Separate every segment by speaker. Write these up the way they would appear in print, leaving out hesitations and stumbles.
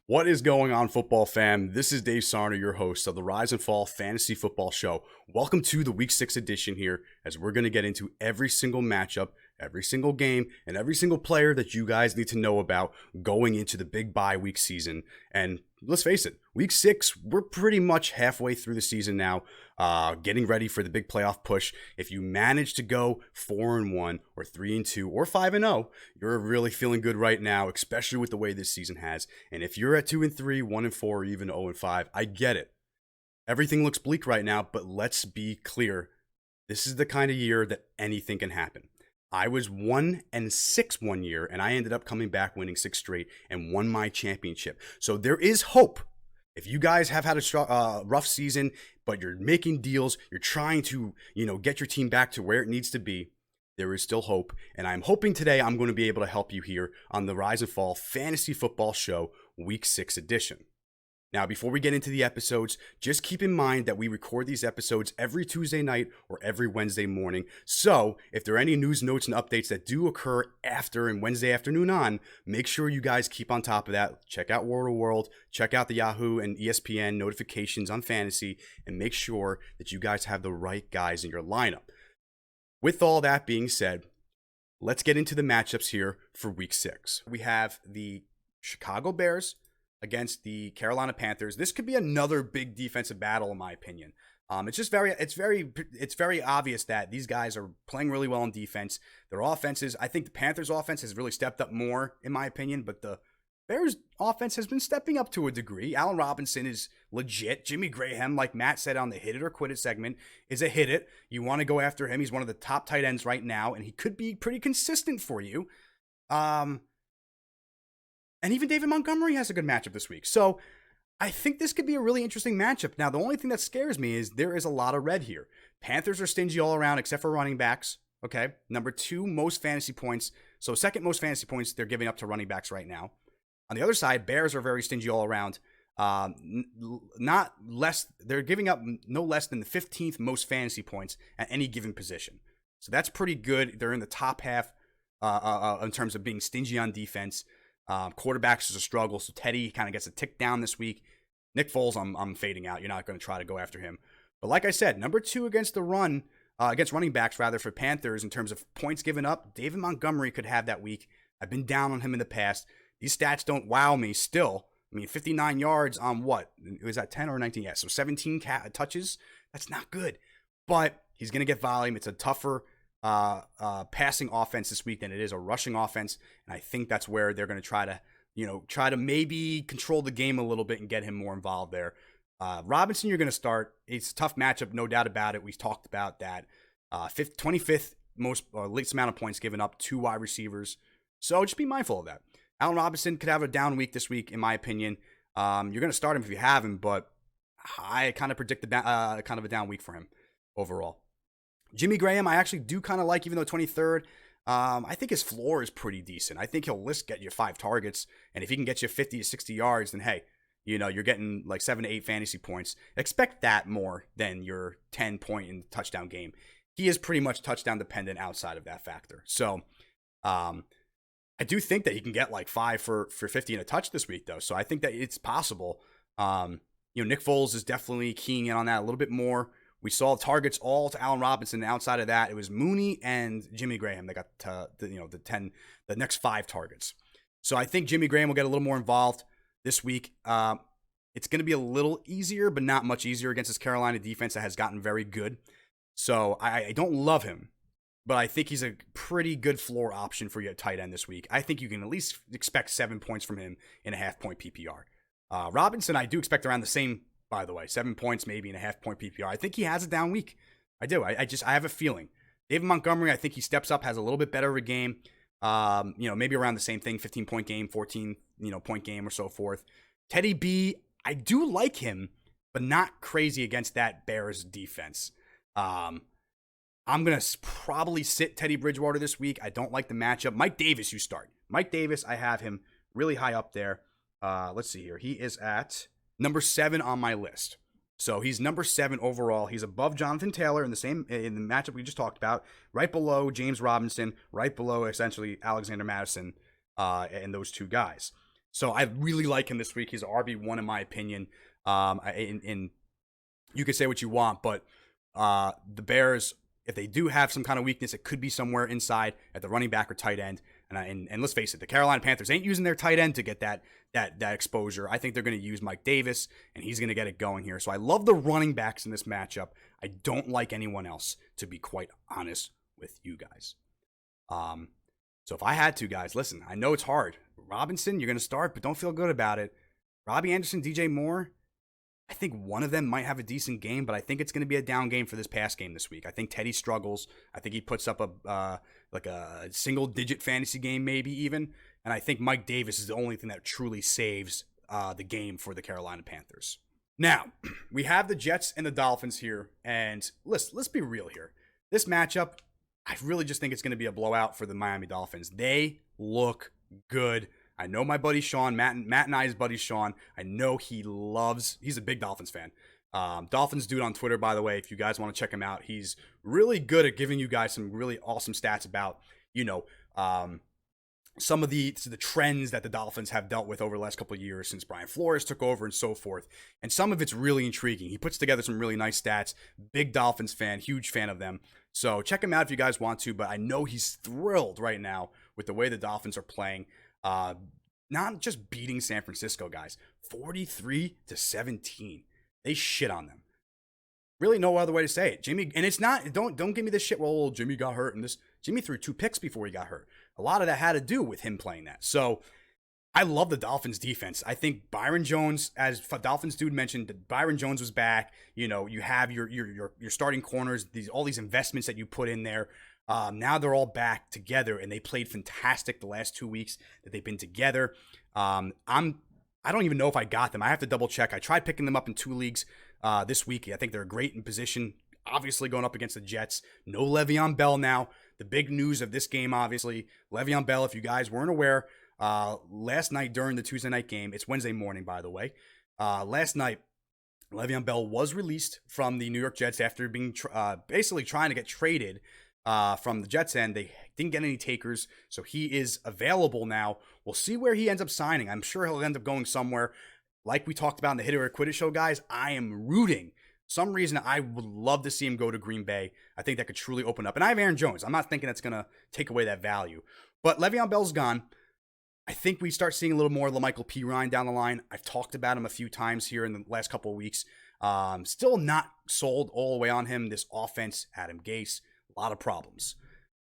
Speaker 1: What is going on, football fam? This is Dave Sarner, your host of the Rise and Fall Fantasy Football Show. Welcome to the Week 6 edition here, as we're going to get into every single matchup, every single game, and every single player that you guys need to know about going into the big bye week season. And let's face it, Week 6, we're pretty much halfway through the season now, getting ready for the big playoff push. If you manage to go 4-1 or 3-2 or 5-0, you're really feeling good right now, especially with the way this season has. And if you're at 2-3, 1-4, or even 0-5, I get it. Everything looks bleak right now, but let's be clear. This is the kind of year that anything can happen. I was 1-6 one year, and I ended up coming back winning 6 straight and won my championship. So there is hope. If you guys have had a rough season, but you're making deals, you're trying to, get your team back to where it needs to be, there is still hope. And I'm hoping today I'm going to be able to help you here on the Rise and Fall Fantasy Football Show Week 6 edition. Now, before we get into the episodes, just keep in mind that we record these episodes every Tuesday night or every Wednesday morning. So if there are any news, notes, and updates that do occur after and Wednesday afternoon on, make sure you guys keep on top of that. Check out World of World, check out the Yahoo and ESPN notifications on fantasy, and make sure that you guys have the right guys in your lineup. With all that being said, let's get into the matchups here for Week 6. We have the Chicago Bears against the Carolina Panthers. This could be another big defensive battle, in my opinion. It's very obvious that these guys are playing really well on defense. Their offenses, I think the Panthers' offense has really stepped up more, in my opinion, but the Bears' offense has been stepping up to a degree. Allen Robinson is legit. Jimmy Graham, like Matt said on the Hit It or Quit It segment, is a hit it. You want to go after him. He's one of the top tight ends right now, and he could be pretty consistent for you. And even David Montgomery has a good matchup this week. So I think this could be a really interesting matchup. Now, the only thing that scares me is there is a lot of red here. Panthers are stingy all around except for running backs. Okay. Number 2 most fantasy points. So second most fantasy points they're giving up to running backs right now. On the other side, Bears are very stingy all around. They're giving up no less than the 15th most fantasy points at any given position. So that's pretty good. They're in the top half in terms of being stingy on defense. Quarterbacks is a struggle, so Teddy kind of gets a tick down this week. Nick Foles, I'm fading out. You're not going to try to go after him. But like I said, number 2 against the run, against running backs rather, for Panthers in terms of points given up, David Montgomery could have that week. I've been down on him in the past. These stats don't wow me still. I mean, 59 yards on what? Was that 10 or 19? Yeah, so 17 touches. That's not good. But he's going to get volume. It's a tougher passing offense this week than it is a rushing offense, and I think that's where they're going to try to maybe control the game a little bit and get him more involved there. Robinson, you're going to start. It's a tough matchup, no doubt about it. We talked about that. 25th most least amount of points given up to wide receivers, so just be mindful of that. Allen Robinson could have a down week this week, in my opinion. You're going to start him if you have him, but I kind of predict kind of a down week for him overall. Jimmy Graham, I actually do kind of like, even though 23rd. I think his floor is pretty decent. I think he'll at least get you 5 targets. And if he can get you 50 to 60 yards, then hey, you're getting like 7 to 8 fantasy points. Expect that more than your 10-point and touchdown game. He is pretty much touchdown dependent outside of that factor. So I do think that he can get like 5 for 50 and a touch this week, though. So I think that it's possible. Nick Foles is definitely keying in on that a little bit more. We saw targets all to Allen Robinson. And outside of that, it was Mooney and Jimmy Graham that got the next 5 targets. So I think Jimmy Graham will get a little more involved this week. It's going to be a little easier, but not much easier against this Carolina defense that has gotten very good. So I don't love him, but I think he's a pretty good floor option for you at tight end this week. I think you can at least expect 7 points from him in a half-point PPR. Robinson, I do expect around the same. By the way, 7 points, maybe in a half-point PPR. I think he has a down week. I do. I have a feeling. David Montgomery, I think he steps up, has a little bit better of a game. Maybe around the same thing, 15-point game, 14, point game or so forth. Teddy B, I do like him, but not crazy against that Bears defense. I'm going to probably sit Teddy Bridgewater this week. I don't like the matchup. Mike Davis, you start. Mike Davis, I have him really high up there. Let's see here. He is at number 7 on my list. So he's number 7 overall. He's above Jonathan Taylor in the matchup we just talked about, right below James Robinson, right below essentially Alexander Mattison, and those two guys. So I really like him this week. He's an RB1 in my opinion. And you can say what you want, but the Bears, if they do have some kind of weakness, it could be somewhere inside at the running back or tight end. And let's face it, the Carolina Panthers ain't using their tight end to get that exposure. I think they're going to use Mike Davis, and he's going to get it going here. So I love the running backs in this matchup. I don't like anyone else, to be quite honest with you guys. So if I had to, guys, listen, I know it's hard. Robinson, you're going to start, but don't feel good about it. Robbie Anderson, DJ Moore, I think one of them might have a decent game, but I think it's going to be a down game for this pass game this week. I think Teddy struggles. I think he puts up a single-digit fantasy game maybe even, and I think Mike Davis is the only thing that truly saves the game for the Carolina Panthers. Now, we have the Jets and the Dolphins here, and let's be real here. This matchup, I really just think it's going to be a blowout for the Miami Dolphins. They look good. I know my buddy Sean, Matt and I's buddy Sean, I know he's a big Dolphins fan. Dolphins dude on Twitter, by the way, if you guys want to check him out, he's really good at giving you guys some really awesome stats about, some of the trends that the Dolphins have dealt with over the last couple of years since Brian Flores took over and so forth. And some of it's really intriguing. He puts together some really nice stats. Big Dolphins fan, huge fan of them. So check him out if you guys want to, but I know he's thrilled right now with the way the Dolphins are playing. Not just beating San Francisco, guys. 43-17. They shit on them. Really no other way to say it. Jimmy, and it's not, don't give me this shit, well, Jimmy got hurt and this. Jimmy threw 2 picks before he got hurt. A lot of that had to do with him playing that. So I love the Dolphins defense. I think Byron Jones, as Dolphins dude mentioned, Byron Jones was back. You have your starting corners, all these investments that you put in there. Now they're all back together, and they played fantastic the last 2 weeks that they've been together. I don't even know if I got them. I have to double check. I tried picking them up in 2 leagues this week. I think they're great in position. Obviously going up against the Jets. No Le'Veon Bell now. The big news of this game, obviously, Le'Veon Bell, if you guys weren't aware, last night during the Tuesday night game, it's Wednesday morning, by the way. Last night, Le'Veon Bell was released from the New York Jets after being basically trying to get traded from the Jets end. They didn't get any takers, so he is available now. We'll see where he ends up signing. I'm sure he'll end up going somewhere. Like we talked about in the Hit It or Quit It show, guys, I am rooting. Some reason I would love to see him go to Green Bay. I think that could truly open up. And I have Aaron Jones. I'm not thinking that's going to take away that value. But Le'Veon Bell's gone. I think we start seeing a little more of LaMichael Pirine down the line. I've talked about him a few times here in the last couple of weeks. Still not sold all the way on him. This offense, Adam Gase, a lot of problems.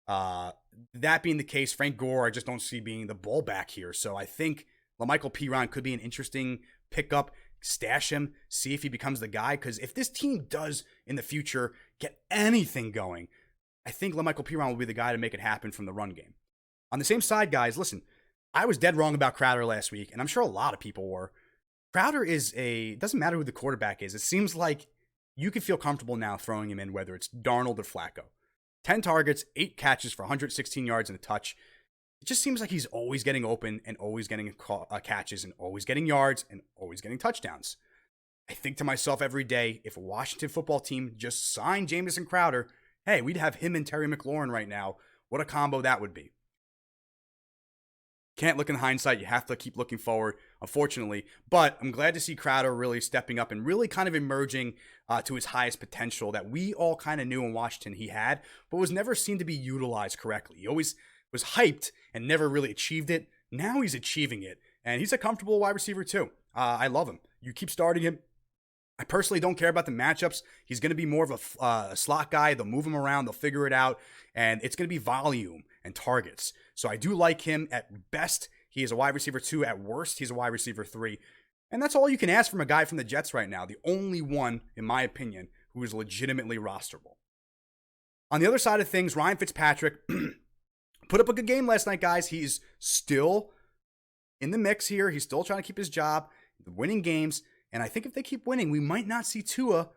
Speaker 1: That being the case, Frank Gore, I just don't see being the ball back here. So I think LaMichael Pirine could be an interesting pickup. Stash him, see if he becomes the guy. Because if this team does in the future get anything going, I think LaMichael Pirine will be the guy to make it happen from the run game. On the same side, guys, listen, I was dead wrong about Crowder last week, and I'm sure a lot of people were. Crowder it doesn't matter who the quarterback is. It seems like you can feel comfortable now throwing him in, whether it's Darnold or Flacco. 10 targets, 8 catches for 116 yards and a touch. It just seems like he's always getting open and always getting catches and always getting yards and always getting touchdowns. I think to myself every day, if a Washington football team just signed Jamison Crowder, hey, we'd have him and Terry McLaurin right now. What a combo that would be. Can't look in hindsight. You have to keep looking forward, unfortunately. But I'm glad to see Crowder really stepping up and really kind of emerging to his highest potential that we all kind of knew in Washington he had, but was never seen to be utilized correctly. He always was hyped and never really achieved it. Now he's achieving it, and he's a comfortable wide receiver too. I love him. You keep starting him. I personally don't care about the matchups. He's going to be more of a slot guy. They'll move him around. They'll figure it out, and it's going to be volume and targets. So I do like him. At best, he is a wide receiver 2. At worst, he's a wide receiver 3. And that's all you can ask from a guy from the Jets right now. The only one, in my opinion, who is legitimately rosterable. On the other side of things, Ryan Fitzpatrick put up a good game last night, guys. He's still in the mix here. He's still trying to keep his job, winning games. And I think if they keep winning, we might not see Tua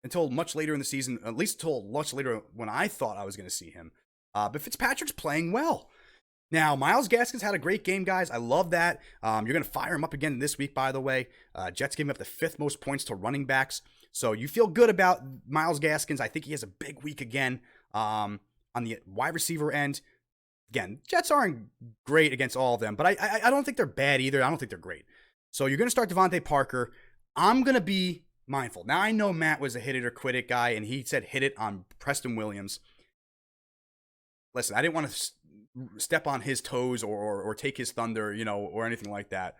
Speaker 1: until much later in the season, at least until much later when I thought I was going to see him. But Fitzpatrick's playing well. Now, Myles Gaskins had a great game, guys. I love that. You're going to fire him up again this week, by the way. Jets gave him up the 5th most points to running backs. So you feel good about Myles Gaskins. I think he has a big week again on the wide receiver end. Again, Jets aren't great against all of them, but I don't think they're bad either. I don't think they're great. So you're going to start Devontae Parker. I'm going to be mindful. Now, I know Matt was a hit it or quit it guy, and he said hit it on Preston Williams. Listen, I didn't want to step on his toes or take his thunder, or anything like that.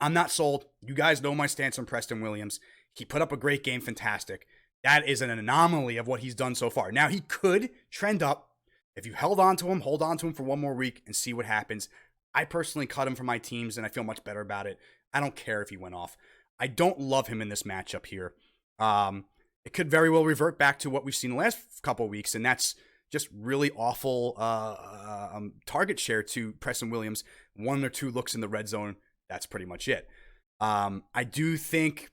Speaker 1: I'm not sold. You guys know my stance on Preston Williams. He put up a great game, fantastic. That is an anomaly of what he's done so far. Now, he could trend up. If you hold on to him for one more week and see what happens. I personally cut him from my teams, and I feel much better about it. I don't care if he went off. I don't love him in this matchup here. It could very well revert back to what we've seen the last couple of weeks, and that's just really awful target share to Preston Williams. 1 or 2 looks in the red zone. That's pretty much it. I do think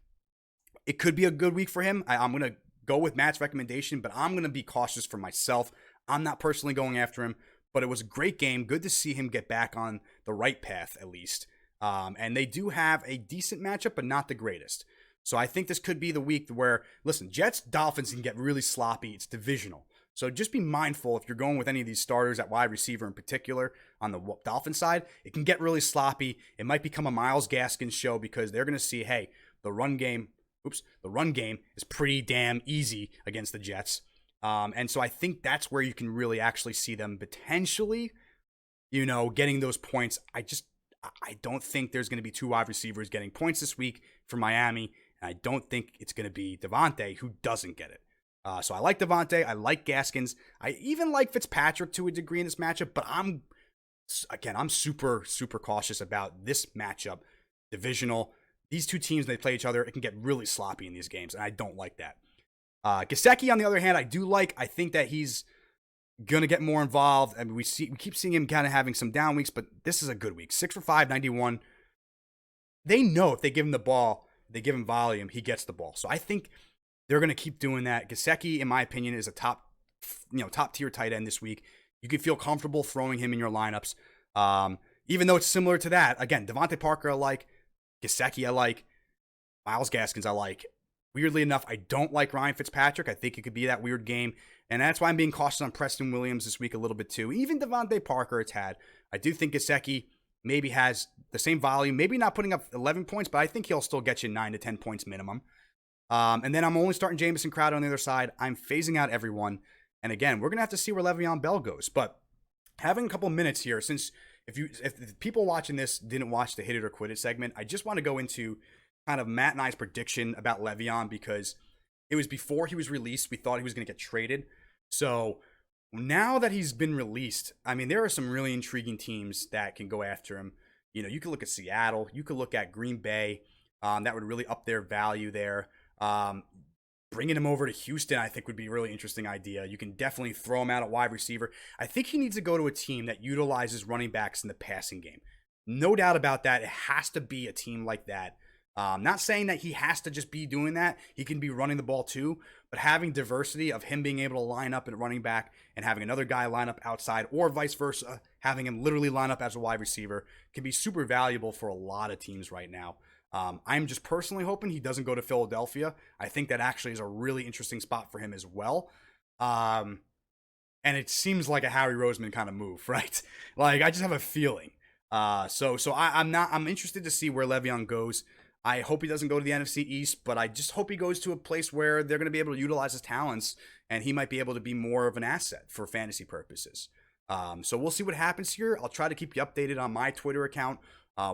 Speaker 1: it could be a good week for him. I'm going to go with Matt's recommendation, but I'm going to be cautious for myself. I'm not personally going after him, but it was a great game. Good to see him get back on the right path, at least. And they do have a decent matchup, but not the greatest. So I think this could be the week where, listen, Jets, Dolphins can get really sloppy. It's divisional. So just be mindful if you're going with any of these starters at wide receiver in particular on the Dolphin side. It can get really sloppy. It might become a Myles Gaskins show because they're going to see, hey, the run game is pretty damn easy against the Jets. And so I think that's where you can really actually see them potentially, getting those points. I don't think there's going to be 2 wide receivers getting points this week for Miami. And I don't think it's going to be Devontae who doesn't get it. So I like Devontae. I like Gaskins. I even like Fitzpatrick to a degree in this matchup. But I'm super, super cautious about this matchup. Divisional. These 2 teams, they play each other. It can get really sloppy in these games. And I don't like that. Gesicki, on the other hand, I do like. I think that he's going to get more involved. I mean, we keep seeing him kind of having some down weeks, but this is a good week. 6 for 5, 91. They know if they give him the ball, they give him volume, he gets the ball. So I think they're going to keep doing that. Gesicki, in my opinion, is a top tier tight end this week. You can feel comfortable throwing him in your lineups. Even though it's similar to that. Again, Devontae Parker I like. Gesicki I like. Myles Gaskins I like. Weirdly enough, I don't like Ryan Fitzpatrick. I think it could be that weird game. And that's why I'm being cautious on Preston Williams this week a little bit too. Even Devontae Parker it's had. I do think Gesicki maybe has the same volume. Maybe not putting up 11 points, but I think he'll still get you 9 to 10 points minimum. And then I'm only starting Jamison Crowder on the other side. I'm phasing out everyone. And again, we're going to have to see where Le'Veon Bell goes. But having a couple minutes here, since if people watching this didn't watch the Hit It or Quit It segment, I just want to go into kind of Matt and I's prediction about Le'Veon because it was before he was released. We thought he was going to get traded. So now that he's been released, I mean, there are some really intriguing teams that can go after him. You could look at Seattle. You could look at Green Bay. That would really up their value there. Bringing him over to Houston, I think, would be a really interesting idea. You can definitely throw him out at wide receiver. I think he needs to go to a team that utilizes running backs in the passing game. No doubt about that. It has to be a team like that. Not saying that he has to just be doing that. He can be running the ball too, but having diversity of him being able to line up at running back and having another guy line up outside or vice versa, having him literally line up as a wide receiver can be super valuable for a lot of teams right now. I'm just personally hoping he doesn't go to Philadelphia. I think that actually is a really interesting spot for him as well. And it seems like a Howie Roseman kind of move, right? Like, I just have a feeling. So I'm interested to see where Le'Veon goes. I hope he doesn't go to the NFC East, but I just hope he goes to a place where they're going to be able to utilize his talents and he might be able to be more of an asset for fantasy purposes. So we'll see what happens here. I'll try to keep you updated on my Twitter account.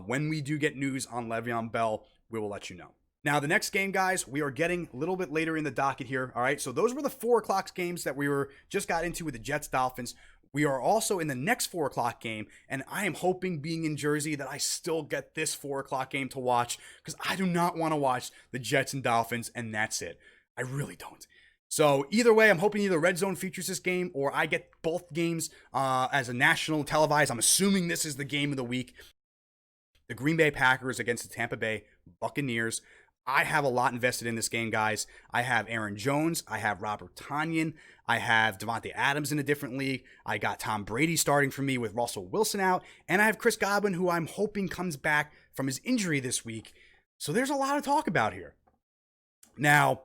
Speaker 1: When we do get news on Le'Veon Bell, we will let you know. Now, the next game, guys, we are getting a little bit later in the docket here. All right, so those were the 4 o'clock games that we just got into with the Jets Dolphins. We are also in the next 4 o'clock game, and I am hoping, being in Jersey, that I still get this 4 o'clock game to watch because I do not want to watch the Jets and Dolphins, and that's it. I really don't. So either way, I'm hoping either Red Zone features this game or I get both games as a national televised. I'm assuming this is the game of the week. The Green Bay Packers against the Tampa Bay Buccaneers. I have a lot invested in this game, guys. I have Aaron Jones. I have Robert Tonyan. I have Davante Adams in a different league. I got Tom Brady starting for me with Russell Wilson out. And I have Chris Godwin, who I'm hoping comes back from his injury this week. So there's a lot to talk about here. Now,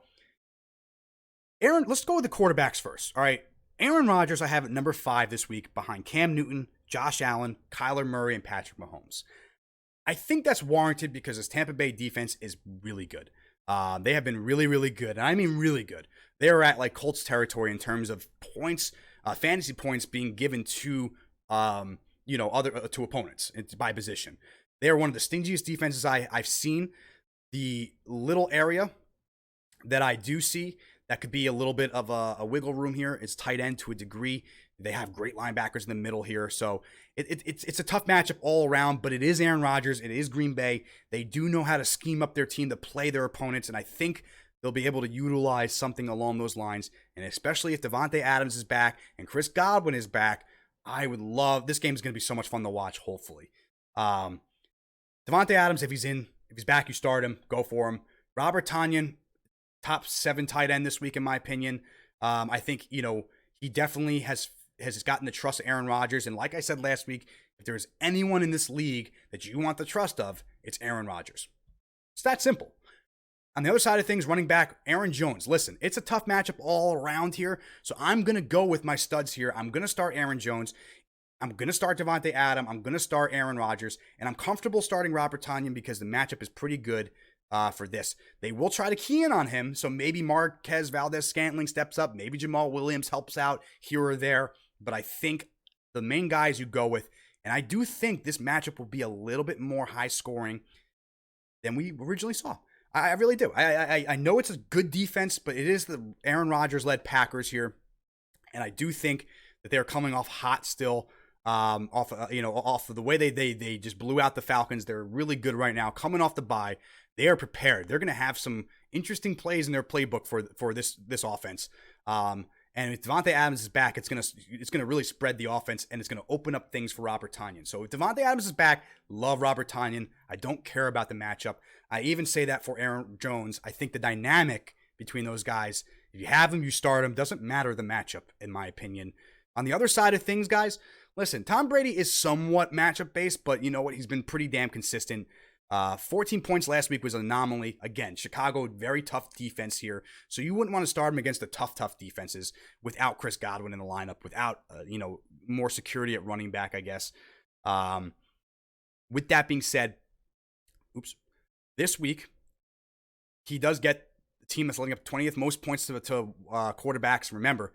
Speaker 1: Aaron, let's go with the quarterbacks first. All right. Aaron Rodgers, I have at number 5 this week behind Cam Newton, Josh Allen, Kyler Murray, and Patrick Mahomes. I think that's warranted because his Tampa Bay defense is really good. They have been really, really good. And I mean really good. They are at like Colts territory in terms of points, fantasy points being given to, to opponents by position. They are one of the stingiest defenses I've seen. The little area that I do see that could be a little bit of a wiggle room here is tight end to a degree. They have great linebackers in the middle here. So it's a tough matchup all around, but it is Aaron Rodgers. It is Green Bay. They do know how to scheme up their team to play their opponents, and I think they'll be able to utilize something along those lines. And especially if Davante Adams is back and Chris Godwin is back, I would love – this game is going to be so much fun to watch, hopefully. Davante Adams, if he's back, you start him. Go for him. Robert Tonyan, top 7 tight end this week, in my opinion. I think, he definitely has gotten the trust of Aaron Rodgers. And like I said last week, if there's anyone in this league that you want the trust of, it's Aaron Rodgers. It's that simple. On the other side of things, running back, Aaron Jones. Listen, it's a tough matchup all around here. So I'm going to go with my studs here. I'm going to start Aaron Jones. I'm going to start Davante Adams. I'm going to start Aaron Rodgers. And I'm comfortable starting Robert Tonyan because the matchup is pretty good for this. They will try to key in on him. So maybe Marquez Valdez-Scantling steps up. Maybe Jamal Williams helps out here or there. But I think the main guys you go with, and I do think this matchup will be a little bit more high scoring than we originally saw. I really do. I know it's a good defense, but it is the Aaron Rodgers-led Packers here. And I do think that they're coming off hot still, off of the way they just blew out the Falcons. They're really good right now. Coming off the bye, they are prepared. They're going to have some interesting plays in their playbook for this offense. And if Davante Adams is back, it's gonna really spread the offense, and it's gonna open up things for Robert Tonyan. So if Davante Adams is back, love Robert Tonyan. I don't care about the matchup. I even say that for Aaron Jones. I think the dynamic between those guys, if you have them, you start them. Doesn't matter the matchup, in my opinion. On the other side of things, guys, listen, Tom Brady is somewhat matchup based, but you know what? He's been pretty damn consistent. 14 points last week was an anomaly. Again, Chicago, very tough defense here. So you wouldn't want to start him against the tough defenses without Chris Godwin in the lineup, without, more security at running back, I guess. With that being said, this week, he does get the team that's letting up 20th most points to quarterbacks. Remember,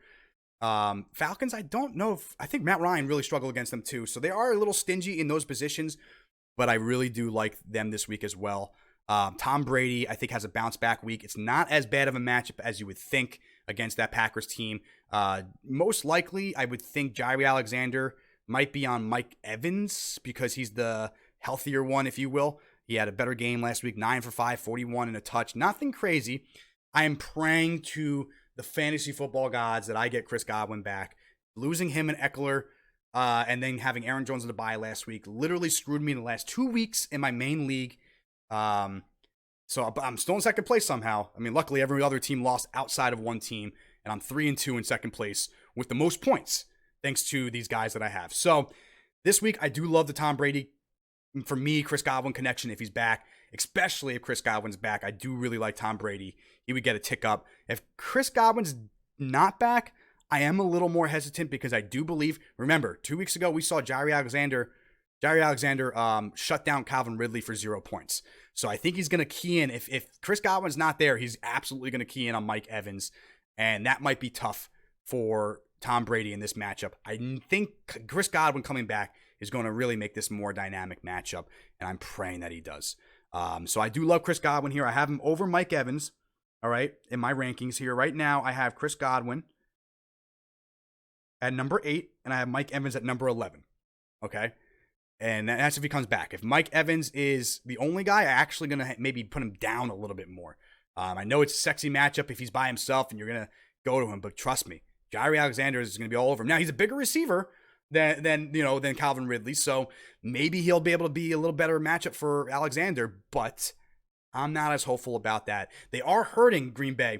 Speaker 1: Falcons, I don't know I think Matt Ryan really struggled against them too. So they are a little stingy in those positions. But I really do like them this week as well. Tom Brady, I think, has a bounce back week. It's not as bad of a matchup as you would think against that Packers team. Most likely, I would think Jaire Alexander might be on Mike Evans because he's the healthier one, if you will. He had a better game last week, 9 for 5, 41 and a touch. Nothing crazy. I am praying to the fantasy football gods that I get Chris Godwin back. Losing him and Eckler, and then having Aaron Jones on the bye last week literally screwed me in the last 2 weeks in my main league. So I'm still in second place somehow. I mean, luckily every other team lost outside of one team, and I'm 3-2 in second place with the most points thanks to these guys that I have. So this week I do love the Tom Brady, for me, Chris Godwin connection if he's back, especially if Chris Godwin's back. I do really like Tom Brady. He would get a tick up. If Chris Godwin's not back, I am a little more hesitant because I do believe, remember, 2 weeks ago we saw Jaire Alexander shut down Calvin Ridley for 0 points. So I think he's going to key in. If Chris Godwin's not there, he's absolutely going to key in on Mike Evans. And that might be tough for Tom Brady in this matchup. I think Chris Godwin coming back is going to really make this more dynamic matchup. And I'm praying that he does. So I do love Chris Godwin here. I have him over Mike Evans. All right. In my rankings here right now, I have Chris Godwin at number 8, and I have Mike Evans at number 11. Okay. And that's if he comes back. If Mike Evans is the only guy, I'm actually going to maybe put him down a little bit more. I know it's a sexy matchup if he's by himself and you're going to go to him, but trust me, Jaire Alexander is going to be all over him. Now, he's a bigger receiver than Calvin Ridley, so maybe he'll be able to be a little better matchup for Alexander, but I'm not as hopeful about that. They are hurting Green Bay.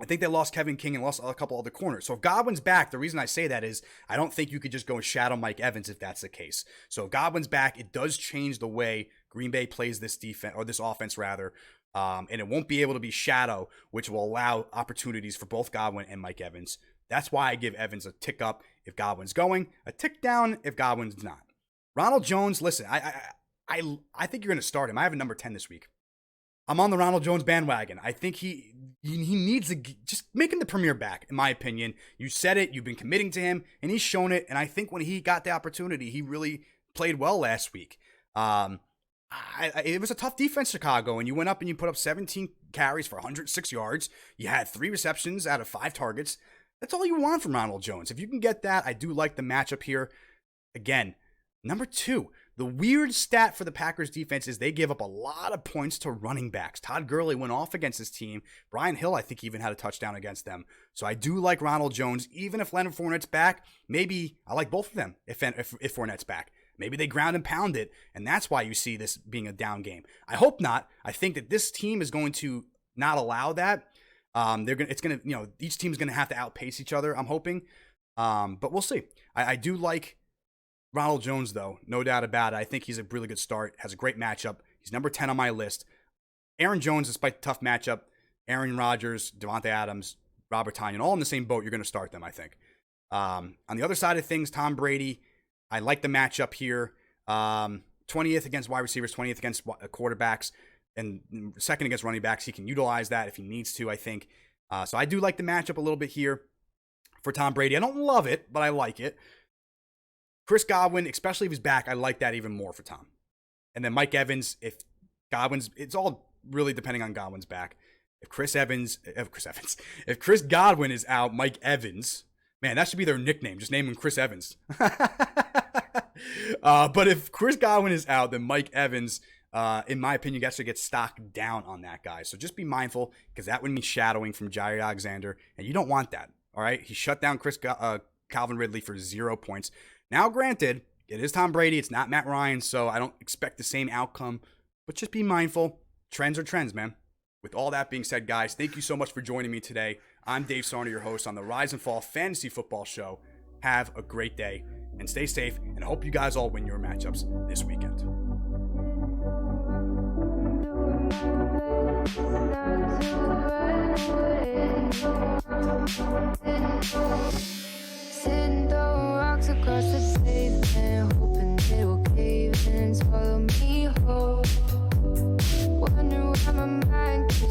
Speaker 1: I think they lost Kevin King and lost a couple other corners. So if Godwin's back, the reason I say that is I don't think you could just go and shadow Mike Evans if that's the case. So if Godwin's back, it does change the way Green Bay plays this defense, or this offense rather. And it won't be able to be shadow, which will allow opportunities for both Godwin and Mike Evans. That's why I give Evans a tick up if Godwin's going, a tick down if Godwin's not. Ronald Jones, listen, I think you're going to start him. I have a number 10 this week. I'm on the Ronald Jones bandwagon. I think he needs to just make him the premier back, in my opinion. You said it. You've been committing to him, and he's shown it. And I think when he got the opportunity, he really played well last week. It was a tough defense, Chicago, and you went up and you put up 17 carries for 106 yards. You had 3 receptions out of 5 targets. That's all you want from Ronald Jones. If you can get that, I do like the matchup here. Again, number 2. The weird stat for the Packers defense is they give up a lot of points to running backs. Todd Gurley went off against his team. Brian Hill, I think, even had a touchdown against them. So I do like Ronald Jones. Even if Leonard Fournette's back, maybe I like both of them if Fournette's back. Maybe they ground and pound it, and that's why you see this being a down game. I hope not. I think that this team is going to not allow that. Each team's gonna have to outpace each other, I'm hoping. But we'll see. I do like Ronald Jones, though, no doubt about it. I think he's a really good start, has a great matchup. He's number 10 on my list. Aaron Jones, despite the tough matchup, Aaron Rodgers, Devontae Adams, Robert Tonyan, all in the same boat. You're going to start them, I think. On the other side of things, Tom Brady, I like the matchup here. 20th against wide receivers, 20th against quarterbacks, and second against running backs. He can utilize that if he needs to, I think. So I do like the matchup a little bit here for Tom Brady. I don't love it, but I like it. Chris Godwin, especially if he's back, I like that even more for Tom. And then Mike Evans, if it's all really depending on Godwin's back. If Chris Godwin is out, Mike Evans, man, that should be their nickname. Just name him Chris Evans. But if Chris Godwin is out, then Mike Evans, in my opinion, gets to get stocked down on that guy. So just be mindful, because that would mean shadowing from Jair Alexander, and you don't want that. All right, he shut down Calvin Ridley for 0 points. Now, granted, it is Tom Brady. It's not Matt Ryan, so I don't expect the same outcome. But just be mindful. Trends are trends, man. With all that being said, guys, thank you so much for joining me today. I'm Dave Sarner, your host on the Rise and Fall Fantasy Football Show. Have a great day and stay safe, and I hope you guys all win your matchups this weekend.
Speaker 2: Sitting throwing rocks across the pavement, hoping it will cave in and swallow me whole. Wondering where my